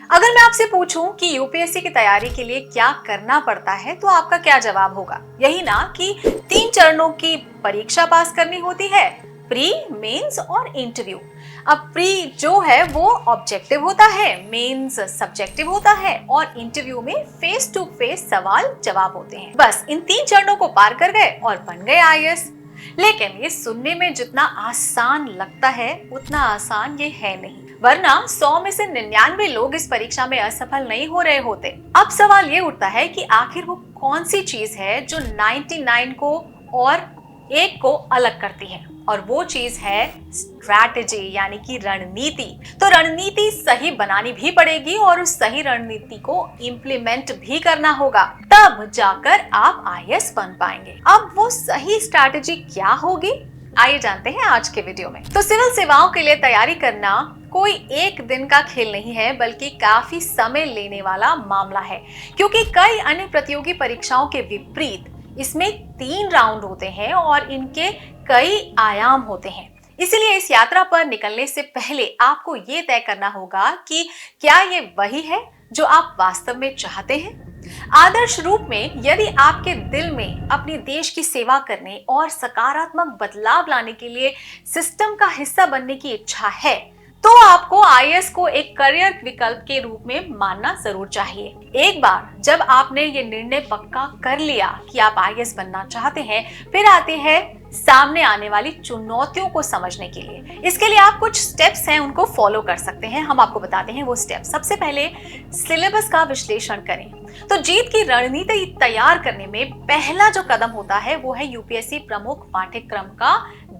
अगर मैं आपसे पूछूं कि यूपीएससी की तैयारी के लिए क्या करना पड़ता है तो आपका क्या जवाब होगा? यही ना कि 3 चरणों की परीक्षा पास करनी होती है, प्री, मेंस और इंटरव्यू। अब प्री जो है वो ऑब्जेक्टिव होता है, मेंस सब्जेक्टिव होता है और इंटरव्यू में फेस टू फेस सवाल जवाब होते हैं। बस इन 3 चरणों को पार कर गए और बन गए आईएएस। लेकिन ये सुनने में जितना आसान लगता है उतना आसान ये है नहीं, वरना 100 में से 99 लोग इस परीक्षा में असफल नहीं हो रहे होते। अब सवाल ये उठता है कि आखिर वो कौन सी चीज है जो 99 को और एक को अलग करती है, और वो चीज है स्ट्रैटेजी, यानी कि रणनीति। तो रणनीति सही बनानी भी पड़ेगी और उस सही रणनीति को इम्प्लीमेंट भी करना होगा, तब जाकर आप आईएएस बन पाएंगे। अब वो सही स्ट्रैटेजी क्या होगी, आइए जानते हैं आज के वीडियो में। तो सिविल सेवाओं के लिए तैयारी करना कोई एक दिन का खेल नहीं है, बल्कि काफी समय लेने वाला मामला है, क्योंकि कई अन्य प्रतियोगी परीक्षाओं के विपरीत इसमें 3 राउंड होते हैं और इनके कई आयाम होते हैं। इसीलिए इस यात्रा पर निकलने से पहले आपको ये तय करना होगा कि क्या ये वही है जो आप वास्तव में चाहते हैं। आदर्श रूप में यदि आपके दिल में अपने देश की सेवा करने और सकारात्मक बदलाव लाने के लिए सिस्टम का हिस्सा बनने की इच्छा है, तो आपको आईएएस को एक करियर विकल्प के रूप में मानना जरूर चाहिए। एक बार जब आपने ये निर्णय पक्का कर लिया कि आप आईएएस बनना चाहते हैं, फिर आते हैं सामने आने वाली चुनौतियों को समझने के लिए। इसके लिए आप कुछ स्टेप्स हैं उनको फॉलो कर सकते हैं। हम आपको बताते हैं वो स्टेप्स। सबसे पहले सिलेबस का विश्लेषण करें। तो जीत की रणनीति तैयार करने में पहला जो कदम होता है वो है यूपीएससी प्रमुख पाठ्यक्रम का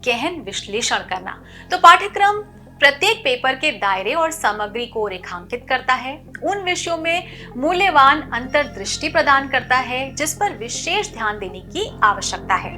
गहन विश्लेषण करना। तो पाठ्यक्रम प्रत्येक पेपर के दायरे और सामग्री को रेखांकित करता है, उन विषयों में मूल्यवान अंतर्दृष्टि प्रदान करता है जिस पर विशेष ध्यान देने की आवश्यकता है।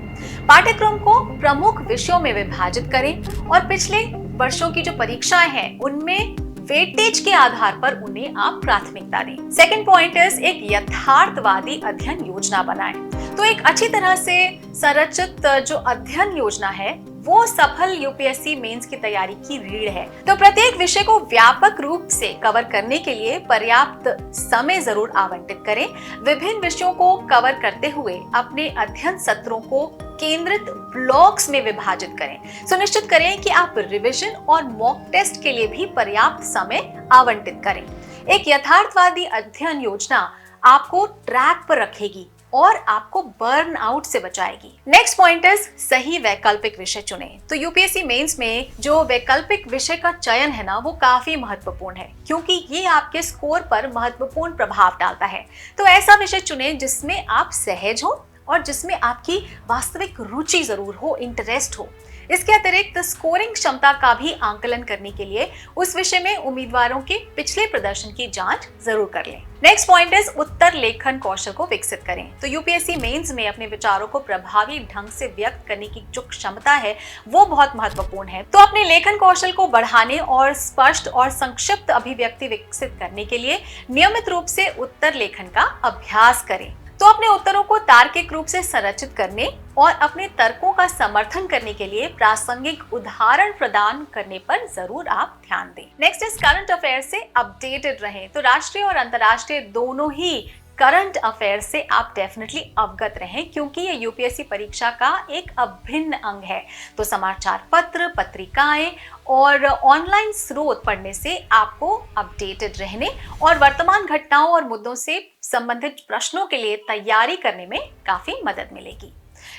पाठ्यक्रम को प्रमुख विषयों में विभाजित करें और पिछले वर्षों की जो परीक्षाएं हैं उनमें वेटेज के आधार पर उन्हें आप प्राथमिकता दें। सेकंड पॉइंट इज एक यथार्थवादी अध्ययन योजना बनाएं। तो एक अच्छी तरह से संरचित जो अध्ययन योजना है वो सफल यूपीएससी मेंस की तैयारी की रीढ़ है। तो प्रत्येक विषय को व्यापक रूप से कवर करने के लिए पर्याप्त समय जरूर आवंटित करें। विभिन्न विषयों को कवर करते हुए अपने अध्ययन सत्रों को केंद्रित ब्लॉक्स में विभाजित करें। सुनिश्चित करें कि आप रिवीजन और मॉक टेस्ट के लिए भी पर्याप्त समय आवंटित करें। एक यथार्थवादी अध्ययन योजना आपको ट्रैक पर रखेगी और आपको बर्न आउट से बचाएगी। नेक्स्ट पॉइंट इज सही वैकल्पिक विषय चुनें। तो यूपीएससी मेंस में जो वैकल्पिक विषय का चयन है ना वो काफी महत्वपूर्ण है, क्योंकि ये आपके स्कोर पर महत्वपूर्ण प्रभाव डालता है। तो ऐसा विषय चुनें जिसमें आप सहज हो और जिसमें आपकी वास्तविक रुचि जरूर हो, इंटरेस्ट हो। इसके अतिरिक्त स्कोरिंग क्षमता का भी आंकलन करने के लिए उस विषय में उम्मीदवारों के पिछले प्रदर्शन की जांच जरूर कर लें। नेक्स्ट पॉइंट इज उत्तर लेखन कौशल को विकसित करें। तो यूपीएससी मेंस में अपने विचारों को प्रभावी ढंग से व्यक्त करने की जो क्षमता है वो बहुत महत्वपूर्ण है। तो अपने लेखन कौशल को बढ़ाने और स्पष्ट और संक्षिप्त अभिव्यक्ति विकसित करने के लिए नियमित रूप से उत्तर लेखन का अभ्यास करें। तो अपने उत्तरों को तार्किक रूप से संरचित करने और अपने तर्कों का समर्थन करने के लिए प्रासंगिक उदाहरण प्रदान करने पर जरूर आप ध्यान दें। नेक्स्ट इज करंट अफेयर से अपडेटेड रहें। तो राष्ट्रीय और अंतर्राष्ट्रीय दोनों ही करंट अफेयर से आप डेफिनेटली अवगत रहें, क्योंकि ये यूपीएससी परीक्षा का एक अभिन्न अंग है। तो समाचार पत्र, पत्रिकाएं और ऑनलाइन स्रोत पढ़ने से आपको अपडेटेड रहने और वर्तमान घटनाओं और मुद्दों से संबंधित प्रश्नों के लिए तैयारी करने में काफी मदद मिलेगी।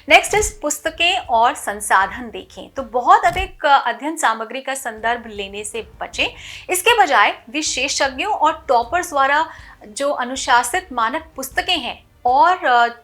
नेक्स्ट इज पुस्तकें और संसाधन देखें। तो बहुत अधिक अध्ययन सामग्री का संदर्भ लेने से बचें। इसके बजाय विशेषज्ञों और टॉपर्स द्वारा जो अनुशासित मानक पुस्तकें हैं और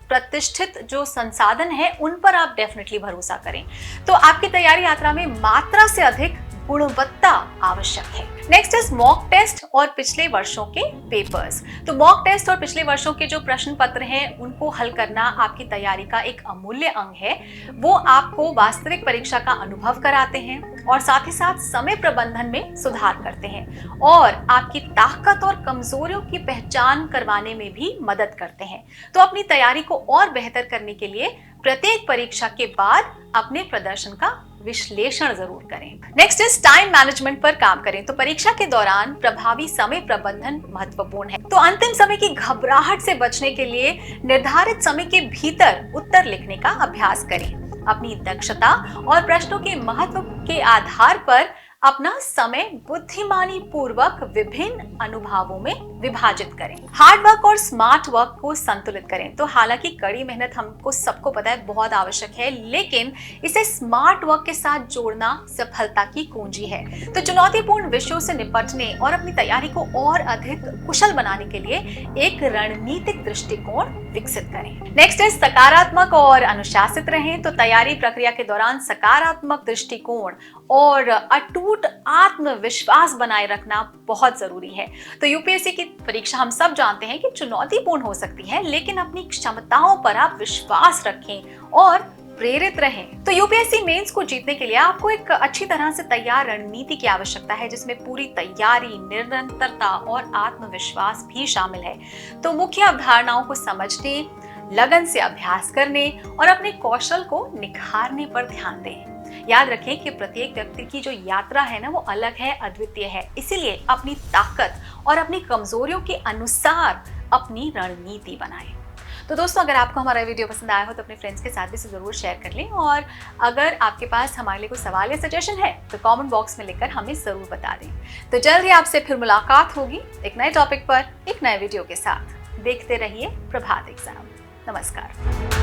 प्रतिष्ठित जो संसाधन है उन पर आप डेफिनेटली भरोसा करें। तो आपकी तैयारी यात्रा में मात्रा से अधिक गुणवत्ता आवश्यक है। नेक्स्ट इज मॉक टेस्ट और पिछले वर्षों के पेपर्स। तो मॉक टेस्ट और पिछले वर्षों के जो प्रश्न पत्र हैं उनको हल करना आपकी तैयारी का एक अमूल्य अंग है। वो आपको वास्तविक परीक्षा का अनुभव कराते हैं और साथ ही साथ समय प्रबंधन में सुधार करते हैं और आपकी ताकत और कमजोरियों की पहचान करवाने में भी मदद करते हैं। तो अपनी तैयारी को और बेहतर करने के लिए प्रत्येक परीक्षा के बाद अपने प्रदर्शन का विश्लेषण जरूर करें। नेक्स्ट इज टाइम मैनेजमेंट पर काम करें। तो परीक्षा परीक्षा के दौरान प्रभावी समय प्रबंधन महत्वपूर्ण है। तो अंतिम समय की घबराहट से बचने के लिए निर्धारित समय के भीतर उत्तर लिखने का अभ्यास करें। अपनी दक्षता और प्रश्नों के महत्व के आधार पर अपना समय बुद्धिमानी पूर्वक विभिन्न अनुभागों में विभाजित करें। हार्ड वर्क और स्मार्ट वर्क को संतुलित करें। तो हालांकि कड़ी मेहनत हमको सबको पता है बहुत आवश्यक है, लेकिन इसे स्मार्ट वर्क के साथ जोड़ना सफलता की कुंजी है। तो चुनौतीपूर्ण विषयों से निपटने और अपनी तैयारी को और अधिक कुशल बनाने के लिए एक रणनीतिक दृष्टिकोण विकसित करें। नेक्स्ट है सकारात्मक और अनुशासित रहें। तो तैयारी प्रक्रिया के दौरान सकारात्मक दृष्टिकोण और अटूट आत्मविश्वास बनाए रखना बहुत जरूरी है। तो यूपीएससी की परीक्षा हम सब जानते हैं कि चुनौतीपूर्ण हो सकती है, लेकिन अपनी क्षमताओं पर आप विश्वास रखें और प्रेरित रहें। तो यूपीएससी मेंस को जीतने के लिए आपको एक अच्छी तरह से तैयार रणनीति की आवश्यकता है, जिसमें पूरी तैयारी, निरंतरता और आत्मविश्वास भी शामिल है। तो मुख्य अवधारणाओं को समझने, लगन से अभ्यास करने और अपने कौशल को निखारने पर ध्यान दें। याद रखें कि प्रत्येक व्यक्ति की जो यात्रा है ना, वो अलग है, अद्वितीय है। इसीलिए अपनी ताकत और अपनी कमजोरियों के अनुसार अपनी रणनीति बनाएं। तो दोस्तों, अगर आपको हमारा वीडियो पसंद आया हो तो अपने फ्रेंड्स के साथ भी इसे जरूर शेयर कर लें, और अगर आपके पास हमारे लिए कोई सवाल या सजेशन है तो कमेंट बॉक्स में लिखकर हमें जरूर बता दें। तो जल्द ही आपसे फिर मुलाकात होगी एक नए टॉपिक पर, एक नए वीडियो के साथ। देखते रहिए प्रभात एग्जाम। नमस्कार।